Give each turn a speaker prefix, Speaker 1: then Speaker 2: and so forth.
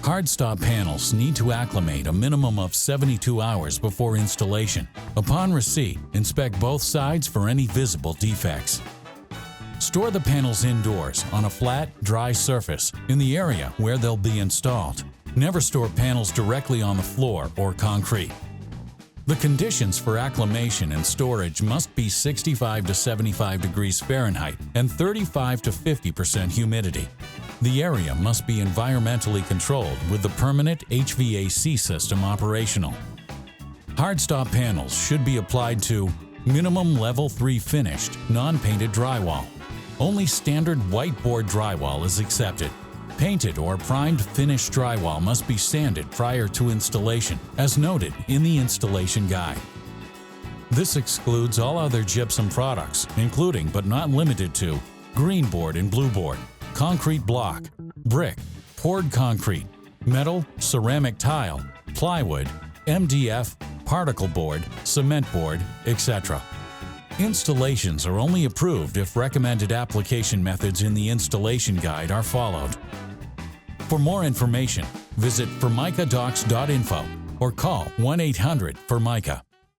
Speaker 1: HardStop panels need to acclimate a minimum of 72 hours before installation. Upon receipt, inspect both sides for any visible defects. Store the panels indoors on a flat, dry surface in the area where they'll be installed. Never store panels directly on the floor or concrete. The conditions for acclimation and storage must be 65 to 75 degrees Fahrenheit and 35 to 50% humidity. The area must be environmentally controlled with the permanent HVAC system operational. HardStop panels should be applied to minimum level 3 finished, non-painted drywall. Only standard whiteboard drywall is accepted. Painted or primed finished drywall must be sanded prior to installation, as noted in the installation guide. This excludes all other gypsum products, including but not limited to green board and blue board, concrete block, brick, poured concrete, metal, ceramic tile, plywood, MDF, particle board, cement board, etc. Installations are only approved if recommended application methods in the installation guide are followed. For more information, visit formicadocs.info or call 1-800-FORMICA.